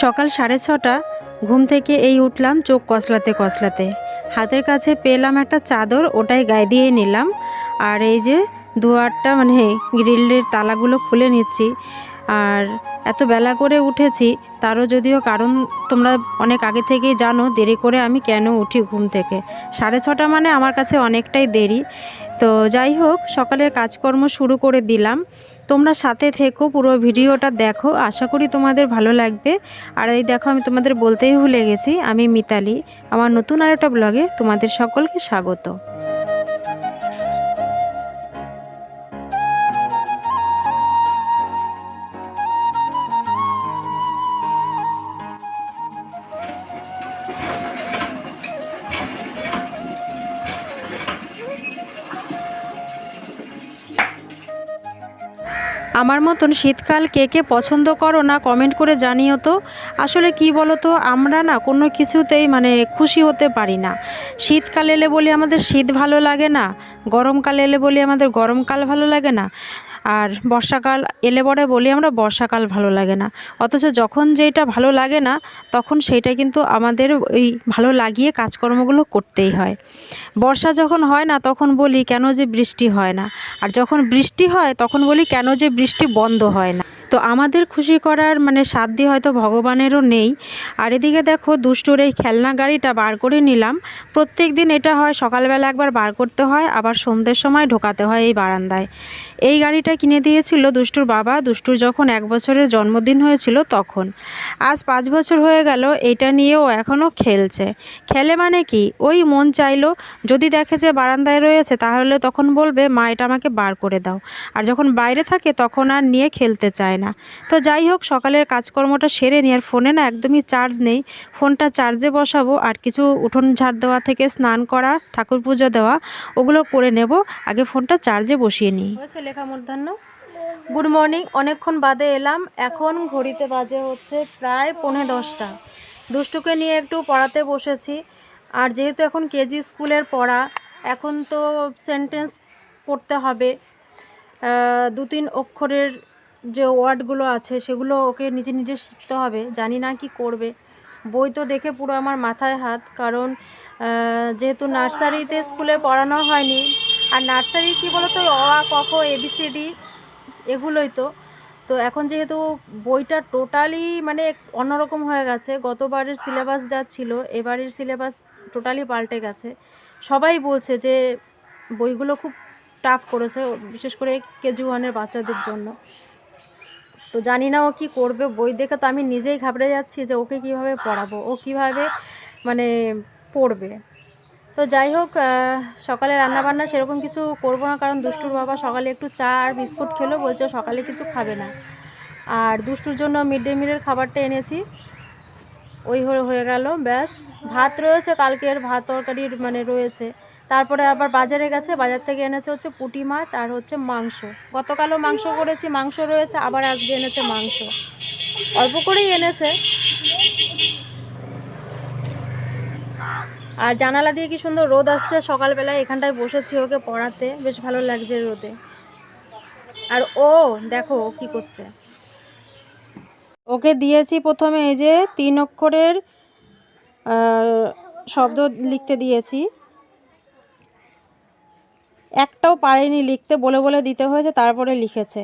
সকাল 6:30 ঘুম থেকে এই উঠলাম চোখ কসলাতে কসলাতে। হাতের কাছে পেলাম একটা চাদর, ওটাই গায়ে দিয়ে নিলাম। আর এই যে দুয়ারটা গ্রিলের তালাগুলো খুলে নিচ্ছি। আর এত বেলা করে উঠেছি, তারও যদিও কারণ তোমরা অনেক আগে থেকেই জানো দেরি করে আমি কেন উঠি ঘুম থেকে। 6:30 মানে আমার কাছে অনেকটাই দেরি। তো যাই হোক, সকালের কাজকর্ম শুরু করে দিলাম। তোমরা সাথে থেকো, পুরো ভিডিওটা দেখো, আশা করি তোমাদের ভালো লাগবে। আর এই দেখো, আমি তোমাদের বলতেই ভুলে গেছি, আমি মিতালি। আমার নতুন আরেকটা ব্লগে তোমাদের সকলকে স্বাগত। আমার মতন শীতকাল কে কে পছন্দ করো না কমেন্ট করে জানিও তো। আসলে কি বলো তো, আমরা না কোনো কিছুতেই খুশি হতে পারি না। শীতকাল এলে বলি আমাদের শীত ভালো লাগে না, গরমকাল এলে বলি আমাদের গরমকাল ভালো লাগে না, আর বর্ষাকাল এলে পরে বলি আমরা বর্ষাকাল ভালো লাগে না। অথচ যখন যেটা ভালো লাগে না, তখন সেইটা কিন্তু আমাদের ওই ভালো লাগিয়ে কাজকর্মগুলো করতেই হয়। বর্ষা যখন হয় না, তখন বলি কেন যে বৃষ্টি হয় না, আর যখন বৃষ্টি হয় তখন বলি কেন যে বৃষ্টি বন্ধ হয় না। তো আমাদের খুশি করার সাধ্য হয়তো ভগবানেরও নেই। আর এদিকে দেখো, দুষ্টুর এই খেলনা গাড়িটা বার করে নিলাম। প্রত্যেক দিন এটা হয়, সকালবেলা একবার বার করতে হয়, আবার সন্ধ্যের সময় ঢোকাতে হয় এই বারান্দায়। এই গাড়িটা কিনে দিয়েছিল দুষ্টুর বাবা, দুষ্টুর যখন 1 বছরের জন্মদিন হয়েছিল তখন। আজ 5 বছর হয়ে গেল, এটা নিয়েও এখনও খেলছে। খেলে কি, ওই মন চাইলো, যদি দেখে যে বারান্দায় রয়েছে তাহলে তখন বলবে মা এটা আমাকে বার করে দাও। আর যখন বাইরে থাকে তখন আর নিয়ে খেলতে চায় না। তো যাই হোক, সকালের কাজকর্মটা সেরে নিয়ে, আর ফোনে না একদমই চার্জ নেই, ফোনটা চার্জে বসাবো। আর কিছু উঠোন ঝাড় দেওয়া থেকে স্নান করা, ঠাকুর পুজো দেওয়া, ওগুলো করে নেব। আগে ফোনটা চার্জে বসিয়ে নিই। হয়েছে লেখা মূর্ধন্য। Good morning. অনেকক্ষণ বাদে এলাম, এখন ঘড়িতে বাজে হচ্ছে প্রায় 9:45। দুষ্টুকে নিয়ে একটু পড়াতে বসেছি। আর যেহেতু এখন কেজি স্কুলের পড়া, এখন তো সেন্টেন্স পড়তে হবে। 2-3 অক্ষরের যে ওয়ার্ডগুলো আছে সেগুলো ওকে নিজে নিজে শিখতে হবে। জানি না কি করবে। বই তো দেখে পুরো আমার মাথায় হাত, কারণ যেহেতু নার্সারিতে স্কুলে পড়ানো হয়নি। আর নার্সারি কি বলো তো, অ আ ক খ ABCD এগুলোই তো। তো এখন যেহেতু বইটা টোটালি অন্যরকম হয়ে গেছে, গতবারের সিলেবাস যা ছিল এবারের সিলেবাস টোটালি পাল্টে গেছে। সবাই বলছে যে বইগুলো খুব টাফ করেছে, বিশেষ করে কেজি 1-এর বাচ্চাদের জন্য। তো জানি না ও কী করবে। বই দেখে তো আমি নিজেই ঘাবড়ে যাচ্ছি যে ওকে কীভাবে পড়াবো, ও কীভাবে পড়বে। তো যাই হোক, সকালে রান্নাবান্না সেরকম কিছু করব না, কারণ দুষ্টুর বাবা সকালে একটু চা আর বিস্কুট খেলো, বলছে সকালে কিছু খাবে না। আর দুষ্টুর জন্য মিড ডে মিলের খাবারটা এনেছি, ওই হয়ে গেল ব্যাস। ভাত রয়েছে, কালকের ভাত তরকারির রয়েছে। তারপরে আবার বাজারে গেছে, বাজার থেকে এনেছে হচ্ছে পুঁটি মাছ আর হচ্ছে মাংস। গতকালও মাংস করেছি, মাংস রয়েছে, আবার আজকে এনেছে মাংস। অল্প করেই এনেছে। আর জানালা দিয়ে কি সুন্দর রোদ আসছে সকালবেলায়, এখানটায় বসেছি ওকে পড়াতে, বেশ ভালো লাগছে রোদে। আর ও দেখো ও কী করছে। ওকে দিয়েছি প্রথমে এই যে 3 অক্ষরের শব্দ লিখতে দিয়েছি, একটাও পারেনি লিখতে, বলে বলে দিতে হয়েছে, তারপরে লিখেছে।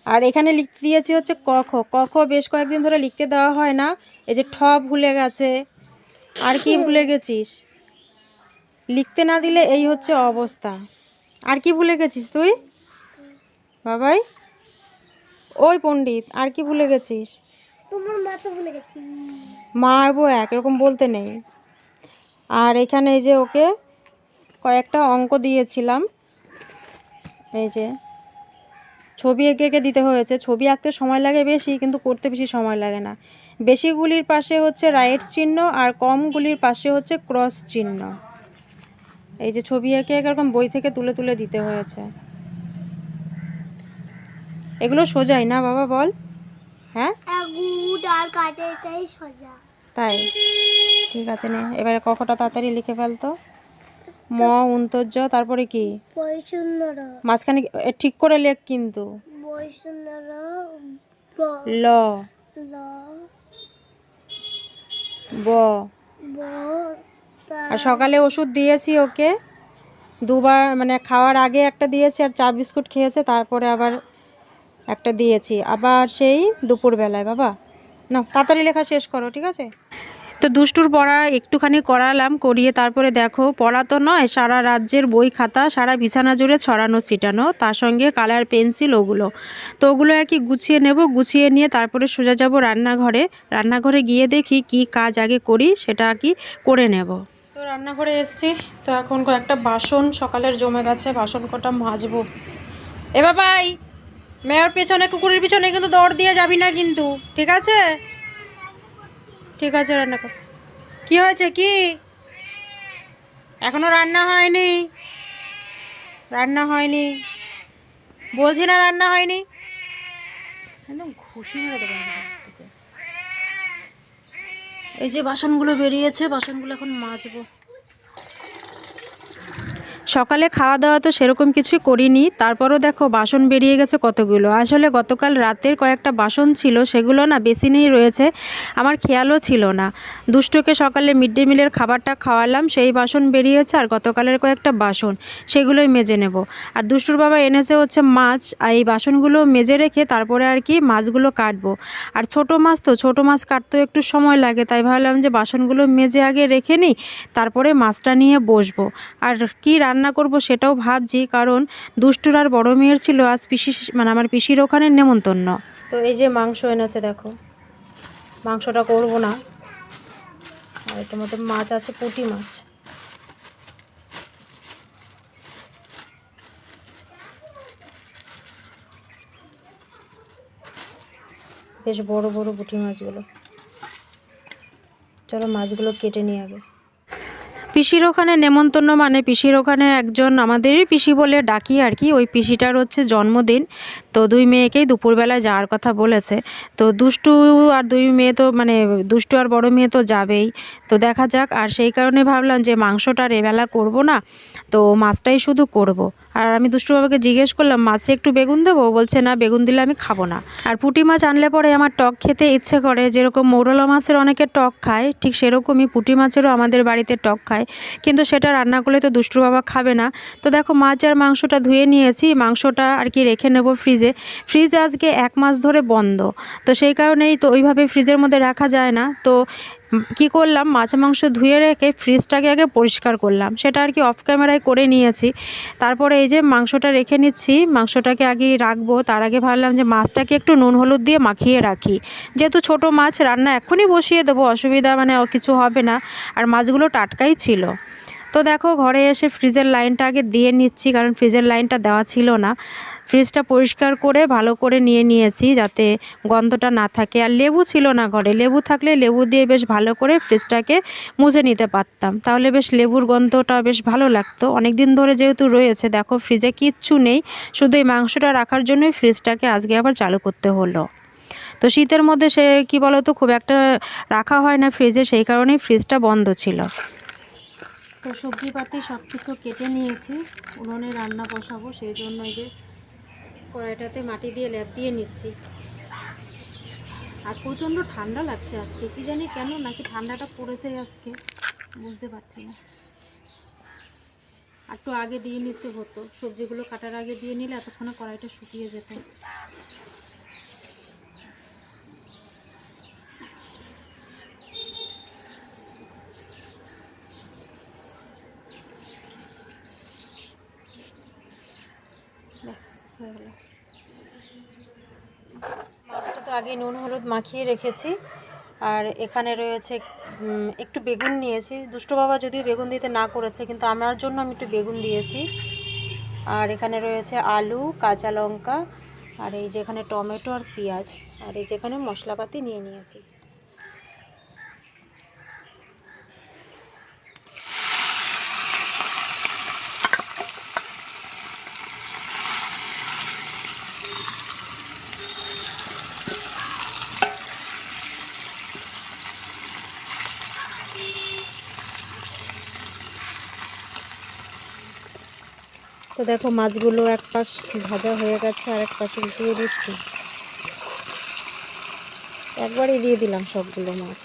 আর এখানে লিখতে দিয়েছি হচ্ছে ক খ। ক খ বেশ কয়েকদিন ধরে লিখতে দেওয়া হয় না, এই যে ঠ ভুলে গেছে। আর কি ভুলে গেছিস? লিখতে না দিলে এই হচ্ছে অবস্থা। আর কি ভুলে গেছিস তুই বাবাই? ওই পণ্ডিত, আর কি ভুলে গেছিস? তোমার মা তো ভুলে গেছি। মা আর বউ একরকম বলতে নেই। আর এখানে এই যে ওকে কয়েকটা অঙ্ক দিয়েছিলাম, এই যে ছবি এঁকে এঁকে দিতে হয়েছে। ছবি আঁকতে সময় লাগে বেশি, কিন্তু করতে বেশি সময় লাগে না। বেশিগুলির পাশে হচ্ছে রাইট চিহ্ন, আর কমগুলির পাশে হচ্ছে ক্রস চিহ্ন। এই যে ছবি এঁকে এরকম বই থেকে তুলে তুলে দিতে হয়েছে। এগুলো সোজাই না বাবা, বল? হ্যাঁ, তাই ঠিক আছে নে। এবারে কখটা তাড়াতাড়ি লিখে ফেলতো। ম উন্তর্য, তারপরে কি মাঝখানে ঠিক করে লেখ কিন্তু। ল, ব। ব আর সকালে ওষুধ দিয়েছি ওকে, দুবার, মানে খাওয়ার আগে একটা দিয়েছি আর চা বিস্কুট খেয়েছে, তারপরে আবার একটা দিয়েছি, আবার সেই দুপুরবেলায়। বাবা না, তাড়াতাড়ি লেখা শেষ করো, ঠিক আছে? তো দুষ্টুর পড়া একটুখানি করালাম, করিয়ে তারপরে দেখো, পড়া তো নয়, সারা রাজ্যের বই খাতা সারা বিছানা জুড়ে ছড়ানো ছিটানো, তার সঙ্গে কালার পেন্সিল, ওগুলো তো ওগুলো আর কি গুছিয়ে নেব। গুছিয়ে নিয়ে তারপরে সোজা যাব রান্নাঘরে। রান্নাঘরে গিয়ে দেখি কি কাজ আগে করি, সেটা কি করে নেব। তো রান্নাঘরে এসছি, তো এখন কয়েকটা বাসন সকালের জমে গেছে, বাসন কটা মাজবো। এ বাবাই, মেয়ের পেছনে, কুকুরের পিছনে কিন্তু দৌড় দিয়ে যাবি না কিন্তু, ঠিক আছে? ঠিক আছে, রান্না কর। কি হয়েছে, কি এখনো রান্না হয়নি? রান্না হয়নি বলছি না, রান্না হয়নি। একদম ঘুষি মেরে দেবো তোকে। এই যে বাসনগুলো বেরিয়েছে, বাসনগুলো এখন মাজবো। সকালে খাওয়া দাওয়া তো সেরকম কিছুই করিনি, তারপরও দেখো বাসন বেরিয়ে গেছে কতগুলো। আসলে গতকাল রাতের কয়েকটা বাসন ছিল, সেগুলো না বেসিনেই রয়েছে, আমার খেয়ালও ছিল না। দুষ্টুকে সকালে মিড ডে মিলের খাবারটা খাওয়ালাম, সেই বাসন বেরিয়েছে, আর গতকালের কয়েকটা বাসন সেগুলোই মেজে নেব। আর দুষ্টুর বাবা এনেছে হচ্ছে মাছ, আর এই বাসনগুলো মেজে রেখে তারপরে আর কি মাছগুলো কাটবো। আর ছোটো মাছ তো, ছোটো মাছ কাটতেও একটু সময় লাগে, তাই ভাবলাম যে বাসনগুলো মেজে আগে রেখে নিই, তারপরে মাছটা নিয়ে বসবো। আর কি রান্না করব সেটাও ভাবছি, কারণ দুষ্টুর আর বড় মেয়ের ছিল আজ পিসি, মানে আমার পিসির ওখানে নেমন্তন্ন। তো এই যে মাংস এনেছে, দেখো মাংসটা করব না, আর এটার মধ্যে মাছ আছে, পুঁটি মাছ। বেশ বড় বড় পুঁটি মাছগুলো। চলো মাছগুলো কেটে নিই আগে। পিসির ওখানে নেমন্তন্ন, মানে পিসির ওখানে একজন আমাদেরই পিসি বলে ডাকি আর কি, ওই পিসিটার হচ্ছে জন্মদিন। তো দুই মেয়েকেই দুপুরবেলায় যাওয়ার কথা বলেছে। তো দুষ্টু আর দুই মেয়ে তো, মানে দুষ্টু আর বড় মেয়ে তো যাবেই, তো দেখা যাক। আর সেই কারণে ভাবলাম যে মাংসটা আর এবেলা করব না, তো মাছটাই শুধু করব। আর আমি দুষ্টু বাবাকে জিজ্ঞেস করলাম মাছে একটু বেগুন দেবো, বলছে না, বেগুন দিলে আমি খাবো না। আর পুঁটি মাছ আনলে পরে আমার টক খেতে ইচ্ছে করে, যেরকম মৌরলা মাছের অনেকে টক খায়, ঠিক সেরকমই পুঁটি মাছেরও আমাদের বাড়িতে টক খায়, কিন্তু সেটা রান্না করলে তো দুষ্টুর বাবা খাবে না। তো দেখো মাছ আর মাংসটা ধুয়ে নিয়েছি, মাংসটা আর কি রেখে নেব ফ্রিজে। ফ্রিজ আজকে 1 মাস ধরে বন্ধ, তো সেই কারণেই তো ওইভাবে ফ্রিজের মধ্যে রাখা যায় না। তো কি করলাম, মাছ মাংস ধুয়ে রেখে ফ্রিজটাকে আগে পরিষ্কার করলাম, সেটা আর কি অফ ক্যামেরায় করে নিয়েছি। তারপরে এই যে মাংসটা রেখে নিচ্ছি, মাংসটাকে আগে রাখবো, তার আগে ভাবলাম যে মাছটাকে একটু নুন হলুদ দিয়ে মাখিয়ে রাখি, যেহেতু ছোট মাছ, রান্না এক্ষুনি বসিয়ে দেবো, অসুবিধা মানে কিছু হবে না, আর মাছগুলো টাটকাই ছিল। তো দেখো ঘরে এসে ফ্রিজের লাইনটা আগে দিয়ে নিচ্ছি, কারণ ফ্রিজের লাইনটা দেওয়া ছিল না। ফ্রিজটা পরিষ্কার করে ভালো করে নিয়ে নিয়েছি, যাতে গন্ধটা না থাকে। আর লেবু ছিল না ঘরে, লেবু থাকলে লেবু দিয়ে বেশ ভালো করে ফ্রিজটাকে মুছে নিতে পারতাম, তাহলে বেশ লেবুর গন্ধটা বেশ ভালো লাগতো। অনেক দিন ধরে যেহেতু রয়েছে, দেখো ফ্রিজে কিচ্ছু নেই, শুধু এই মাংসটা রাখার জন্যই ফ্রিজটাকে আজকে আবার চালু করতে হলো। তো শীতের মধ্যে সে কি বলতো, খুব একটা রাখা হয় না ফ্রিজে, সেই কারণেই ফ্রিজটা বন্ধ ছিল। তো সবজিপাতি সব কিছু কেটে নিয়েছি, উনুনে রান্না বসাবো, সেই জন্য এই যে কড়াইটাতে মাটি দিয়ে লেপ দিয়ে নিচ্ছি। আর প্রচণ্ড ঠান্ডা লাগছে আজকে, কি জানি কেন, নাকি ঠান্ডাটা পড়েছে আজকে, বুঝতে পারছি না। আর একটু আগে দিয়ে নিতে হতো, সবজিগুলো কাটার আগে দিয়ে নিলে এতক্ষণে কড়াইটা শুকিয়ে যেত। ব্যাস হয়ে গেল। মাছটা তো আগে নুন হলুদ মাখিয়ে রেখেছি, আর এখানে রয়েছে একটু বেগুন নিয়েছি। দুষ্টু বাবা যদিও বেগুন দিতে না করেছে, কিন্তু আমার জন্য আমি একটু বেগুন দিয়েছি। আর এখানে রয়েছে আলু, কাঁচা লঙ্কা, আর এই যে এখানে টমেটো আর পেঁয়াজ, আর এই যেখানে মশলাপাতি নিয়ে নিয়েছি। তো দেখো মাছগুলো এক পাশ ভাজা হয়ে গেছে, আর এক পাশ উল্টিয়ে দিচ্ছি। একবারই দিয়ে দিলাম সবগুলো মাছ।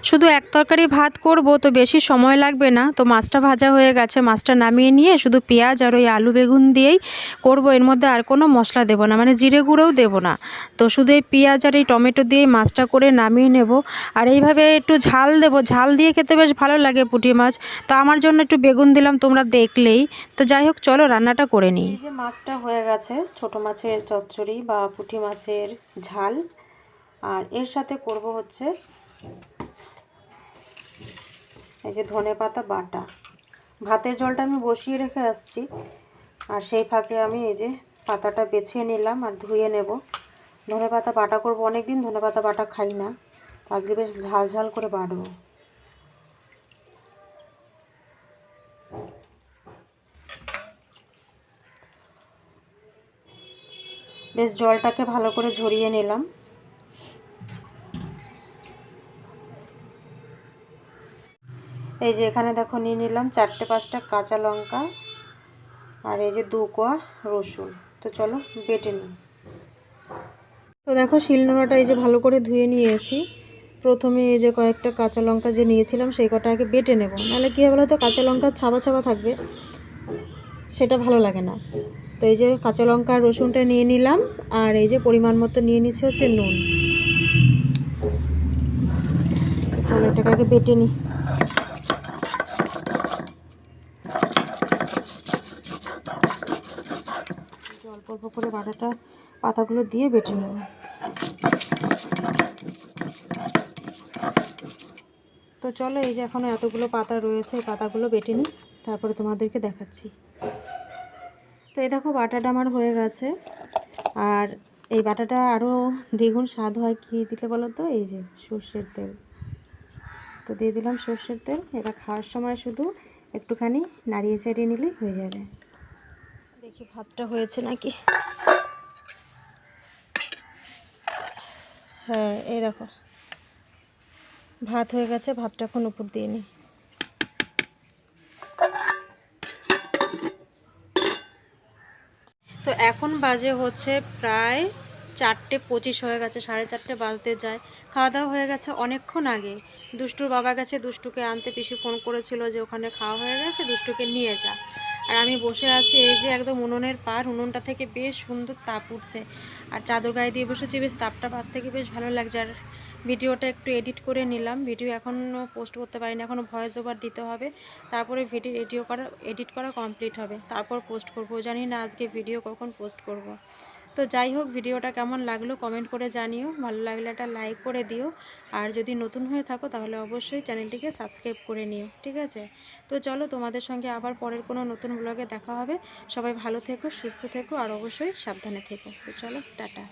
শুধু এক তরকারি ভাত করব, তো বেশি সময় লাগবে না। তো মাছটা ভাজা হয়ে গেছে, মাছটা নামিয়ে নিয়ে শুধু পেঁয়াজ আর ওই আলু বেগুন দিয়েই করব। এর মধ্যে আর কোনো মশলা দেবো না, মানে জিরে গুঁড়োও দেবো না। তো শুধু এই পেঁয়াজ আর এই টমেটো দিয়েই মাছটা করে নামিয়ে নেব। আর এইভাবে একটু ঝাল দেবো, ঝাল দিয়ে খেতে বেশ ভালো লাগে পুঁটি মাছ। তো আমার জন্য একটু বেগুন দিলাম, তোমরা দেখলেই। তো যাই হোক, চলো রান্নাটা করে নিই। এই যে মাছটা হয়ে গেছে, ছোট মাছের চচ্চড়ি বা পুঁটি মাছের ঝাল। আর এর সাথে করব হচ্ছে এই যে ধনেপাতা বাটা। ভাতের জলটা আমি বসিয়ে রেখে আসছি, আর সেই ফাঁকে আমি এই যে পাতাটা বেছে নিলাম আর ধুয়ে নেব। ধনেপাতা বাটা করব, অনেক দিন ধনেপাতা বাটা খাই না, তো আজকে বেশ ঝাল ঝাল করে বাটবো। বেশ জলটাকে ভালো করে ঝরিয়ে নিলাম। এই যে এখানে দেখো নিয়ে নিলাম 4-5টা কাঁচা লঙ্কা, আর এই যে 2 কোয়া রসুন। তো চলো বেটে নিই। তো দেখো শিলনোড়াটা এই যে ভালো করে ধুয়ে নিয়েছি। প্রথমে এই যে কয়েকটা কাঁচা লঙ্কা যে নিয়েছিলাম সেই কটা আগে বেটে নেব, নাহলে কী হবে বলো তো, কাঁচা লঙ্কা ছাবা ছাবা থাকবে, সেটা ভালো লাগে না। তো এই যে কাঁচা লঙ্কা আর রসুনটা নিয়ে নিলাম, আর এই যে পরিমাণ মতো নিয়ে নিচ্ছি হচ্ছে নুন। চলো এটাকে আগে বেটে নিই। অল্প অল্প করে বাটাটা পাতাগুলো দিয়ে বেটে নেব। তো চলো, এই যে এখনও এতগুলো পাতা রয়েছে, এই পাতাগুলো বেটে নিই, তারপরে তোমাদেরকে দেখাচ্ছি। তো এই দেখো বাটাটা আমার হয়ে গেছে। আর এই বাটাটা আরও দ্বিগুণ স্বাদ হয় কি দিলে বলো তো, এই যে সর্ষের তেল। তো দিয়ে দিলাম সর্ষের তেল। এটা খাওয়ার সময় শুধু একটুখানি নাড়িয়ে চাড়িয়ে নিলেই হয়ে যাবে। দেখি ভাতটা হয়েছে নাকি। হ্যাঁ, এই দেখো ভাত হয়ে গেছে। ভাতটা এখন উপর দিয়ে নিই। তো এখন বাজে হচ্ছে প্রায় 4:25 হয়ে গেছে, 4:30 বাজতে যায়। খাওয়া দাওয়া হয়ে গেছে অনেকক্ষণ আগে। দুষ্টুর বাবা গেছে দুষ্টুকে আনতে, পিসি ফোন করেছিল যে ওখানে খাওয়া হয়ে গেছে, দুষ্টুকে নিয়ে যা। আর আমি বসে আছি এই যে একদম উনুনের পার, উনুনটা থেকে বেশ সুন্দর তাপ উঠছে। আর চাদর গায়ে দিয়ে বসেছি, বেশ তাপটা পাশ থেকে বেশ ভালো লাগছে। আর ভিডিওটা একটু এডিট করে নিলাম। ভিডিও এখনও পোস্ট করতে পারিনি, এখনও ভয়েস ওভার দিতে হবে। তারপরে ভিডিও এডিট করা কমপ্লিট হবে, তারপর পোস্ট করব। জানি না আজকে ভিডিও কখন পোস্ট করব। তো যাই হোক, ভিডিওটা কেমন লাগলো কমেন্ট করে জানিও। ভালো লাগলে একটা লাইক করে দিও। আর যদি নতুন হয়ে থাকো তাহলে অবশ্যই চ্যানেলটিকে সাবস্ক্রাইব করে নিও, ঠিক আছে? তো চলো, তোমাদের সঙ্গে আবার পরের কোনো নতুন ব্লগে দেখা হবে। সবাই ভালো থেকো, সুস্থ থেকো, আর অবশ্যই সাবধানে থেকো। তো চলো, টাটা।